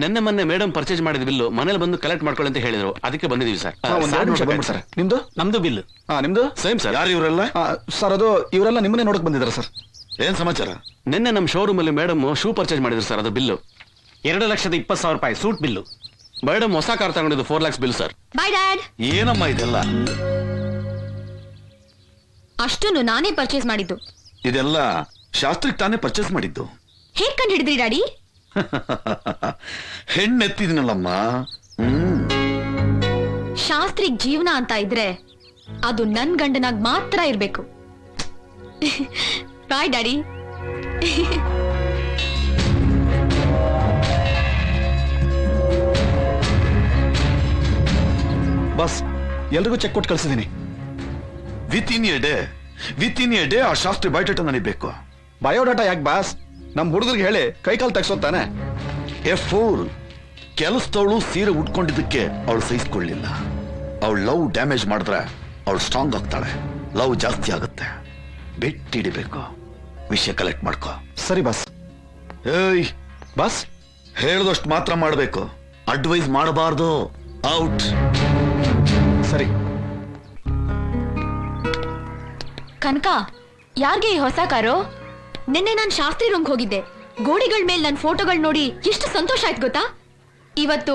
ನೆನ್ನೆ ಮೊನ್ನೆ madam purchase ಮಾಡಿದ ಬಿಲ್ಲು ಮನೇಲಿ ಬಂದು ಕಲೆಕ್ಟ್ ಮಾಡ್ಕೊಳ್ಳಿ ಅಂತ ಹೇಳಿದ್ರು, ಅದಕ್ಕೆ ಬಂದಿದೀವಿ ಸರ್. ಸರ್ ನಿಮ್ದು? ನಮ್ದು ಬಿಲ್. ನಿಮ್ದು ಸೇಮ್ ಸರ್. ಯಾರು ಇವರೆಲ್ಲ? ಸರ್ ಅದು ಇವರೆಲ್ಲ ನಿಮ್ಮನ್ನೇ ನೋಡಕ್ ಬಂದಿದ್ದಾರೆ ಸರ್. ಏನ್ ಸಮಾಚಾರ? ನಿನ್ನೆ ನಮ್ಮ ಶೋರೂಮ್ ಅಲ್ಲಿ ಮೇಡಮ್ ಶೂ ಪರ್ಚೇಸ್ ಮಾಡಿದ್ರು ಸರ್, ಅದು ಬಿಲ್ಲು 2,20,000 ರೂಪಾಯಿ ಸೂಟ್ ಬಿಲ್ಲು. ಮೇಡಮ್ ಹೊಸ ಕಾರ್ ತಗೊಂಡಿದ್ದು 4 lakhs ಬಿಲ್ ಸರ್. ಬಾಯ್ ಡ್ಯಾಡ್. ಏನಮ್ಮ ಇದೆಲ್ಲ? ಅಷ್ಟನ್ನು ನಾನೇ ಪರ್ಚೇಸ್ ಮಾಡಿದ್ದು. ಇದೆಲ್ಲ ಶಾಸ್ತ್ರಿಗೆ ತಾನೇ ಪರ್ಚೇಸ್ ಮಾಡಿದ್ದು. ಹೇಗ್ ಕಂಡು ಹಿಡಿದ್ರಿ ಡ್ಯಾಡಿ? ಹೆಣ್ಣೆತ್ತಿದಿನಲ್ಲಮ್ಮ. ಶಾಸ್ತ್ರಿಗ್ ಜೀವನ ಅಂತ ಇದ್ರೆ ಅದು ನನ್ ಗಂಡನಾಗ್ ಮಾತ್ರ ಇರ್ಬೇಕು. Bye daddy. ಬಸ್ ಎಲ್ರಿಗೂ ಚೆಕ್ ಕೊಟ್ಟು ಕಳ್ಸಿದೀನಿ. ವಿತ್ ಇನ್ ಎ ಡೇ ಆ ಶಾಸ್ತ್ರಿ ಬಯೋಡೇಟಾ ನನಗೆ ಬೇಕು. ಬಯೋಡಾಟಾ ಯಾಕೆ ಬಾಸ್? ನಮ್ ಹುಡುಗರಿಗೆ ಹೇಳಿ ಕೈಕಾಲು ತೆಗ್ಸೋತಾನೆ. A pool. ಕೆಲಸದವಳು ಸೀರೆ ಉಟ್ಕೊಂಡಿದ್ದಕ್ಕೆ ಅವಳು ಸಹಿಸ್ಕೊಳ್ಳಿಲ್ಲ. ಅವಳು ಲವ್ ಡ್ಯಾಮೇಜ್ ಮಾಡಿದ್ರೆ ಅವಳು ಸ್ಟ್ರಾಂಗ್ ಆಗ್ತಾಳೆ, ಲವ್ ಜಾಸ್ತಿ ಆಗುತ್ತೆ. ಬೆಟ್ಟಿಡಿಬೇಕು. ವಿಷಯ ಕಲೆಕ್ಟ್ ಮಾಡ್ಕೋ. ಸರಿ ಬಾಸ್. ಏಯ್ ಬಾಸ್ ಹೇಳ್ದಷ್ಟು ಮಾತ್ರ ಮಾಡಬೇಕು, ಅಡ್ವೈಸ್ ಮಾಡಬಾರ್ದು. ಔಟ್. ಸರಿ. ಕನಕ, ಯಾರ್ಗೆ ಈ ಹೊಸ ಕಾರು? ನಿನ್ನೆ ನಾನ್ ಶಾಸ್ತ್ರಿ ರೂಮ್ಗೆ ಹೋಗಿದ್ದೆ. ಗೋಡೆಗಳ ಮೇಲೆ ನನ್ ಫೋಟೋಗಳು ನೋಡಿ ಎಷ್ಟು ಸಂತೋಷ ಆಯ್ತು ಗೊತ್ತಾ? ಇವತ್ತು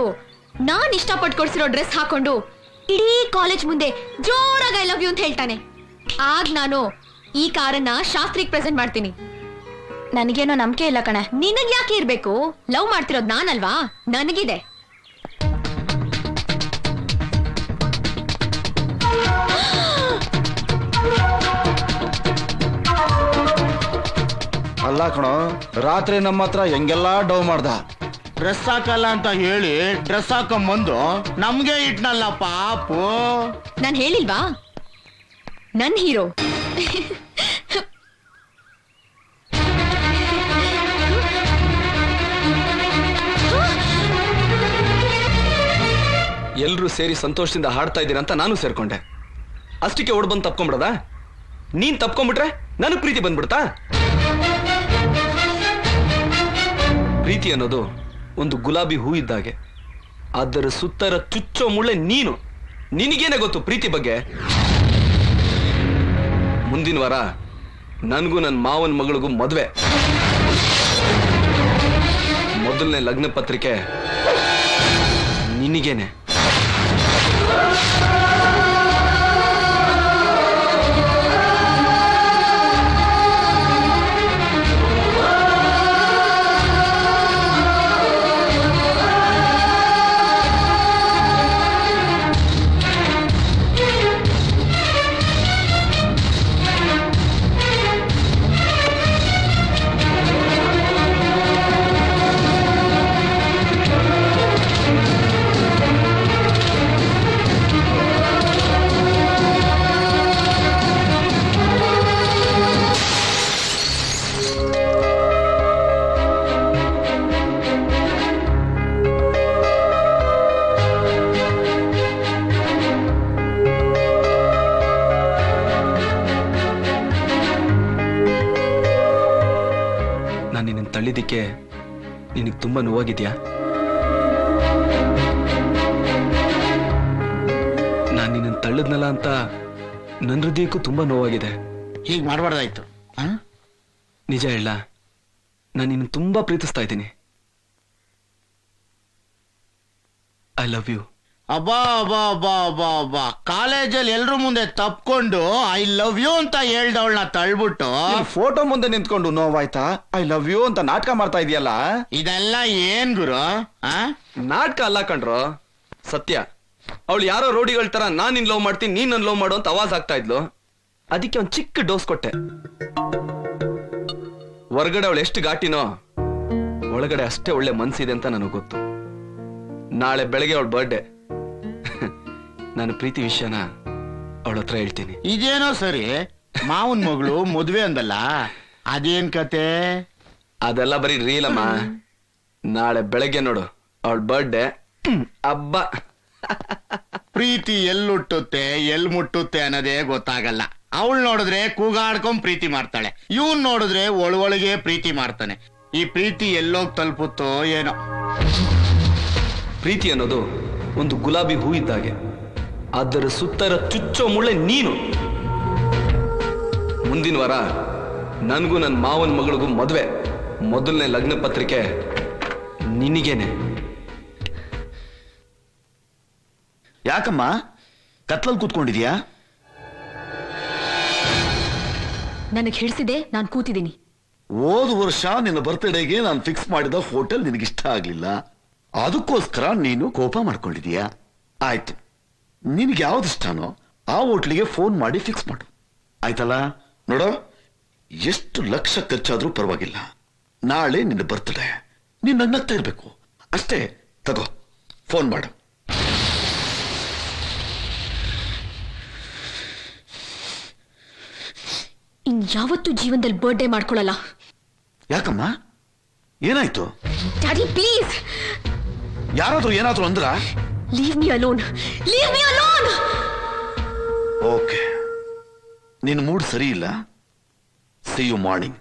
ನಾನ್ ಇಷ್ಟಪಟ್ಟು ಕೊಡ್ಸಿರೋ ಡ್ರೆಸ್ ಹಾಕೊಂಡು ಇಡೀ ಕಾಲೇಜ್ ಮುಂದೆ ಜೋರಾಗಿ ಐ ಲವ್ ಯು ಅಂತ ಹೇಳ್ತಾನೆ. ಆಗ ನಾನು ಈ ಕಾರನ್ನ ಶಾಸ್ತ್ರಿಗೆ ಪ್ರೆಸೆಂಟ್ ಮಾಡ್ತೀನಿ. ನನಗೇನೋ ನಂಬಿಕೆ ಇಲ್ಲ ಕಣೆ. ನಿನಗ್ ಯಾಕೆ ಇರ್ಬೇಕು? ಲವ್ ಮಾಡ್ತಿರೋದು ನಾನಲ್ವಾ? ನನಗಿದೆ. ಅಲ್ಲ ಕಣೋ, ರಾತ್ರಿ ನಮ್ಮ ಹತ್ರ ಹೆಂಗೆಲ್ಲಾ ಡವ್ ಮಾಡ್ದ. ಡ್ರೆಸ್ ಹಾಕಲ್ಲ ಅಂತ ಹೇಳಿ ಡ್ರೆಸ್ ಹಾಕೊಂಬಂದು ನಮ್ಗೆ ಇಟ್ನಲ್ಲ ಪಾಪು. ನಾನ್ ಹೇಳಿಲ್ವಾ ನನ್ ಹೀರೋ? ಎಲ್ರೂ ಸೇರಿ ಸಂತೋಷದಿಂದ ಹಾಡ್ತಾ ಇದ್ದೀರಾ ಅಂತ ನಾನು ಸೇರ್ಕೊಂಡೆ. ಅಷ್ಟಕ್ಕೆ ಓಡ್ ಬಂದು ತಪ್ಕೊಂಡ್ಬಿಡದ? ನೀನ್ ತಪ್ಕೊಂಡ್ಬಿಟ್ರೆ ನನಗ್ ಪ್ರೀತಿ ಬಂದ್ಬಿಡ್ತಾ? ಪ್ರೀತಿ ಅನ್ನೋದು ಒಂದು ಗುಲಾಬಿ ಹೂ ಇದ್ದಾಗೆ, ಅದರ ಸುತ್ತರ ಚುಚ್ಚೋ ಮುಳ್ಳೆ ನೀನು. ನಿನಗೇನೆ ಗೊತ್ತು ಪ್ರೀತಿ ಬಗ್ಗೆ? ಮುಂದಿನ ವಾರ ನನಗೂ ನನ್ನ ಮಾವನ ಮಗಳಿಗೂ ಮದುವೆ. ಮೊದಲನೇ ಲಗ್ನ ಪತ್ರಿಕೆ ನಿನಗೇನೆ. ತಳ್ಳಿದ್ದಕ್ಕೆ ನಿನಗೆ ತುಂಬಾ ನೋವಾಗಿದ್ಯಾ? ನಾನು ನಿನ್ನನ್ನು ತಳ್ಳಿದ್ನಲ್ಲ ಅಂತ ನನ್ನ ಹೃದಯಕ್ಕೂ ತುಂಬಾ ನೋವಾಗಿದೆ. ಹೀಗೆ ಮಾಡಬಾರ್ದಾಯ್ತು. ನಿಜ ಹೇಳ, ನಾನು ನಿನ್ನ ತುಂಬಾ ಪ್ರೀತಿಸ್ತಾ ಇದ್ದೀನಿ. I love you. ಅಬ್ಬಾ ಅಬ್ಬಾ ಅಬ್ಬಾ ಅಬ್ಬಾ ಅಬ್ಬಾ, ಕಾಲೇಜಲ್ಲಿ ಎಲ್ರ ಮುಂದೆ ತಪ್ಕೊಂಡು ಐ ಲವ್ ಯು ಅಂತ ಹೇಳ್ದವಳನ್ನ ತಳ್ಬಿಟ್ಟು ಫೋಟೋ ಮುಂದೆ ನಿಂತ್ಕೊಂಡು ನೋವಾಯ್ತಾ ಐ ಲವ್ ಯು ಅಂತ ನಾಟಕ ಮಾಡ್ತಾ ಇದೆಯಲ್ಲ. ಇದೆಲ್ಲ ಏನ್ ಗುರು? ನಾಟಕ ಅಲ್ಲ ಕಣ್ರೋ, ಸತ್ಯ. ಅವಳು ಯಾರೋ ರೋಡಿಗಳ ತರ ನಾನ್ ನಿನ್ ಲವ್ ಮಾಡ್ತೀನಿ, ನೀನ್ ನನ್ ಲವ್ ಮಾಡು ಅಂತ ಆವಾಜ್ ಆಗ್ತಾ ಇದ್ಲು. ಅದಕ್ಕೆ ಒಂದ್ ಚಿಕ್ಕ ಡೋಸ್ ಕೊಟ್ಟೆ. ಹೊರಗಡೆ ಅವಳು ಎಷ್ಟು ಘಾಟಿನೋ ಒಳಗಡೆ ಅಷ್ಟೇ ಒಳ್ಳೆ ಮನ್ಸಿದೆ ಅಂತ ನನಗೆ ಗೊತ್ತು. ನಾಳೆ ಬೆಳಗ್ಗೆ ಅವಳ ಬರ್ಡೇ. ನಾನು ಪ್ರೀತಿ ವಿಷಯನ ಅವಳ ಹತ್ರ ಹೇಳ್ತೀನಿ. ಇದೇನೋ ಸರಿ, ಮಾವನ್ ಮಗಳು ಮದ್ವೆ ಅಂದಲ್ಲ, ಅದೇನ್ ಕತೆ? ಅದೆಲ್ಲ ಬರೀ ರೀಲಮ್ಮ. ನಾಳೆ ಬೆಳಗ್ಗೆ ನೋಡು ಅವಳ ಬರ್ಡೇ. ಹಬ್ಬ. ಪ್ರೀತಿ ಎಲ್ಲುಟ್ಟುತ್ತೆ ಎಲ್ ಮುಟ್ಟುತ್ತೆ ಅನ್ನೋದೇ ಗೊತ್ತಾಗಲ್ಲ. ಅವಳು ನೋಡಿದ್ರೆ ಕೂಗಾಡ್ಕೊಂಡ್ ಪ್ರೀತಿ ಮಾಡ್ತಾಳೆ, ಇವನ್ ನೋಡಿದ್ರೆ ಒಳಗೆ ಪ್ರೀತಿ ಮಾಡ್ತಾನೆ. ಈ ಪ್ರೀತಿ ಎಲ್ಲೋಗ್ ತಲುಪುತ್ತೋ ಏನೋ. ಪ್ರೀತಿ ಅನ್ನೋದು ಒಂದು ಗುಲಾಬಿ ಹೂ ಇದ್ದಾಗೆ, ಅದರ ಸುತ್ತರ ಚುಚ್ಚೋ ಮುಳ್ಳೆ ನೀನು. ಮುಂದಿನ ವಾರ ನನಗೂ ನನ್ನ ಮಾವನ ಮಗಳಿಗೂ ಮದುವೆ. ಮೊದಲನೇ ಲಗ್ನ ಪತ್ರಿಕೆ ನಿನಗೇನೆ. ಯಾಕಮ್ಮ ಕತ್ಲಲ್ಲಿ ಕೂತ್ಕೊಂಡಿದ್ಯಾ? ನನಗೆ ಹಿಡಿಸಿದೆ, ನಾನು ಕೂತಿದ್ದೀನಿ. ಹೋದ ವರ್ಷ ನಿನ್ನ ಬರ್ತ್ಡೇಗೆ ನಾನು ಫಿಕ್ಸ್ ಮಾಡಿದ ಹೋಟೆಲ್ ನಿನಗಿಷ್ಟ ಆಗ್ಲಿಲ್ಲ, ಅದಕ್ಕೋಸ್ಕರ ನೀನು ಕೋಪ ಮಾಡ್ಕೊಂಡಿದೀಯಾ. ಆಯ್ತು, ನಿನಗೆ ಯಾವ್ದು ಇಷ್ಟನೋ ಆ ಹೋಟ್ಲಿಗೆ ಫೋನ್ ಮಾಡಿ ಫಿಕ್ಸ್ ಮಾಡು, ಆಯ್ತಲ್ಲ? ನೋಡೋ, ಎಷ್ಟು ಲಕ್ಷ ಖರ್ಚಾದ್ರೂ ಪರವಾಗಿಲ್ಲ, ನಾಳೆ ನಿನ್ನ ಬರ್ತ್ಡೇ, ನೀನ್ ನಗ್ನಗ್ತಾ ಇರ್ಬೇಕು ಅಷ್ಟೇ. ತಗೋ, ಫೋನ್ ಮಾಡು. ಯಾವತ್ತೂ ಜೀವನದಲ್ಲಿ ಬರ್ಡೇ ಮಾಡ್ಕೊಳ್ಳಲ್ಲ. ಯಾಕಮ್ಮ, ಏನಾಯ್ತು? ಡ್ಯಾಡಿ ಪ್ಲೀಸ್, ಯಾರಾದ್ರೂ ಏನಾದ್ರೂ ಅಂದ್ರ? Leave me alone, leave me alone. Okay, ನಿನ್ನ ಮೂಡ್ ಸರಿ ಇಲ್ಲ. See you morning.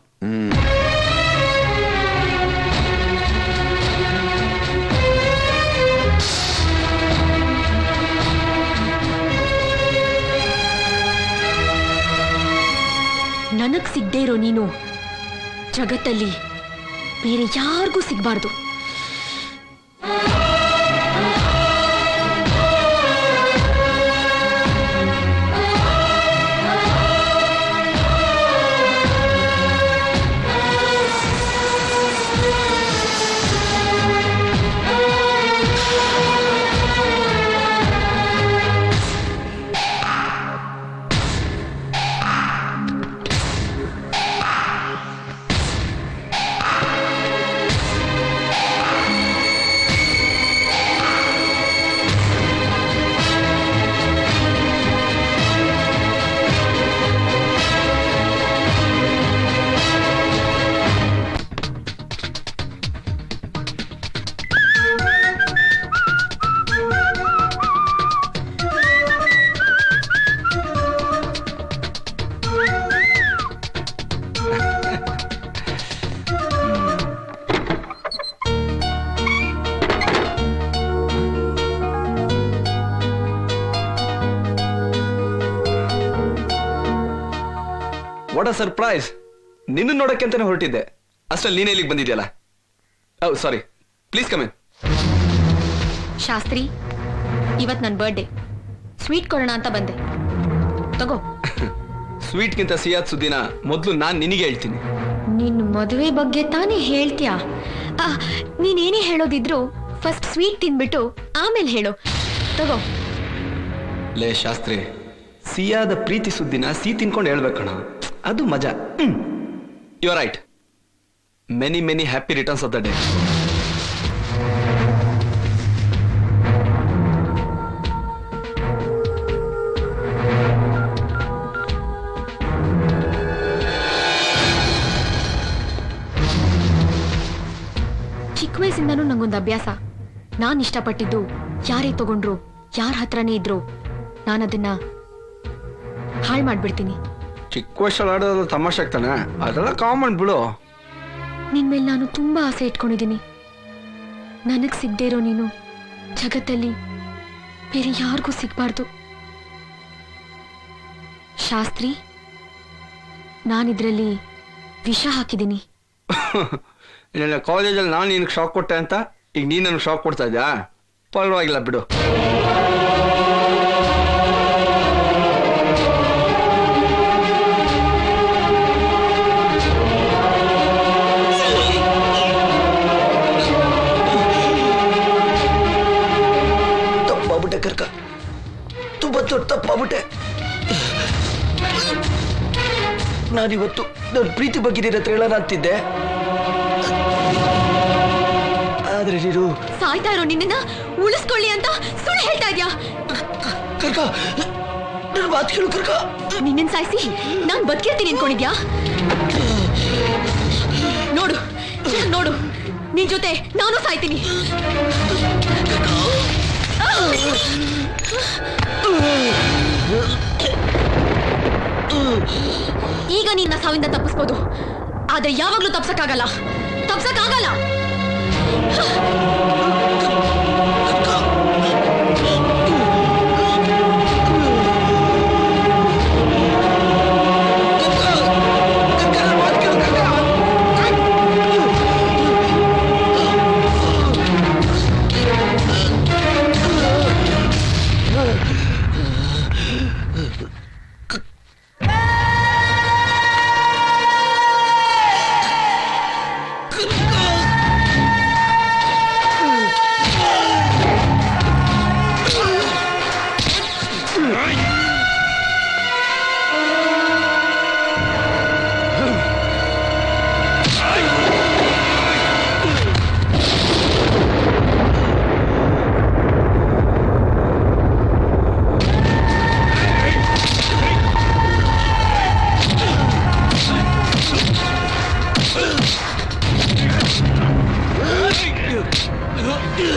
ನನಗ್ ಸಿಗದೆ ಇರೋ ನೀನು ಜಗತ್ತಲ್ಲಿ ಬೇರೆ ಯಾರಿಗೂ ಸಿಗಬಾರ್ದು. What a surprise! ನಿನ್ನ ನೋಡಕ್ಕೆ ಅಂತಾನೆ ಹೊರಟಿದ್ದೆ, ಅಷ್ಟರಲ್ಲಿ ನೀನೇ ಇಲ್ಲಿಗೆ ಬಂದಿದ್ಯಲ್ಲ. ಸಾರಿ, ಪ್ಲೀಸ್ ಕಮ್ ಇನ್. ಶಾಸ್ತ್ರಿ, ಇವತ್ ನನ್ನ ಬರ್ಡೇ, ಸ್ವೀಟ್ ಕೊಡೋಣ ಅಂತ ಬಂದೆ, ತಗೋ. ಸ್ವೀಟ್ಗಿಂತ ಸಿಹಿಯಾದ ಸುದ್ದಿನ ಮೊದಲು ನಾನು ನಿನಗೆ ಹೇಳ್ತೀನಿ. ನಿನ್ನ ಮದುವೆ ಬಗ್ಗೆ ತಾನೇ ಹೇಳ್ತೀಯಾ? ನೀನೇನೇ ಹೇಳೋದಿದ್ರು ಫಸ್ಟ್ ಸ್ವೀಟ್ ತಿನ್ಬಿಟ್ಟು ಆಮೇಲೆ ಹೇಳು, ತಗೋ. ಲೇ ಶಾಸ್ತ್ರಿ, ಸಿಹಿಯಾದ ಪ್ರೀತಿ ಸುದ್ದಿನ ಸಿಹಿ ತಿನ್ಕೊಂಡು ಹೇಳ್ಬೇಕಣ, ಅದು ಮಜಾ. You are right. Many many happy returns of the day. ಚಿಕ್ಕ ವಯಸ್ಸಿಂದನೂ ನಂಗೊಂದು ಅಭ್ಯಾಸ, ನಾನು ಇಷ್ಟಪಟ್ಟಿದ್ದು ಯಾರೇ ತಗೊಂಡ್ರು, ಯಾರ ಹತ್ರನೇ ಇದ್ರು ನಾನದನ್ನ ಹಾಳು ಮಾಡ್ಬಿಡ್ತೀನಿ. ಚಿಕ್ಕ ವಯಸ್ಸಲ್ಲಿ ಆಡೋದು ತಮಾಷೆ ಆಗ್ತಾನೆ, ಅದೆಲ್ಲ ಕಾಮನ್ ಬಿಡು. ನಿನ್ ಮೇಲೆ ನಾನು ತುಂಬಾ ಆಸೆ ಇಟ್ಕೊಂಡಿದ್ದೀನಿ. ನನಗ್ ಸಿಗದೆ ಇರೋ ನೀನು ಜಗತ್ತಲ್ಲಿ ಬೇರೆ ಯಾರಿಗೂ ಸಿಗ್ಬಾರ್ದು. ಶಾಸ್ತ್ರಿ, ನಾನಿದ್ರಲ್ಲಿ ವಿಷ ಹಾಕಿದ್ದೀನಿ. ಕಾಲೇಜಲ್ಲಿ ನಾನು ನಿನಗೆ ಶಾಕ್ ಕೊಟ್ಟೆ ಅಂತ ಈಗ ನೀನು ನನಗೆ ಶಾಕ್ ಕೊಡ್ತಾ ಇದ್ಯಾ? ಪರವಾಗಿಲ್ಲ ಬಿಡು. ತಪ್ಪಾಗ್ಬಿಟ್ಟೆ ಕರ್ಕ, ತುಂಬ ದೊಡ್ಡ ತಪ್ಪಾಗ್ಬಿಟ್ಟೆ. ನಾನಿವತ್ತು ನನ್ನ ಪ್ರೀತಿ ಬಗ್ಗೆ ನಿನ್ನ ಹತ್ರ ಹೇಳೋಣ ಅಂತಿದ್ದೆ, ಆದ್ರೆ ನೀನು ಸಾಯ್ತಾ ಇರೋ ನಿನ್ನ ಉಳಿಸ್ಕೊಳ್ಳಿ ಅಂತ ಸುಳ್ಳು ಹೇಳ್ತಾ ಇದ್ಯಾ? ಕರ್ಕ, ನನ್ನ ಮಾತು ಕೇಳು ಕರ್ಕ. ನಿನ್ನ ಸಾಯಿಸಿ ನಾನ್ ಬದುಕಿರ್ತೀನಿ ಅನ್ಕೊಂಡಿದ್ಯಾ? ನೋಡು ನೋಡು, ನಿನ್ ಜೊತೆ ನಾನು ಸಾಯ್ತೀನಿ. ಈಗ ನಿನ್ನ ಸಾವಿಂದ ತಪ್ಪಿಸ್ಬೋದು, ಆದ್ರೆ ಯಾವಾಗ್ಲೂ ತಪ್ಸಕ್ಕಾಗಲ್ಲ.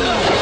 Oh!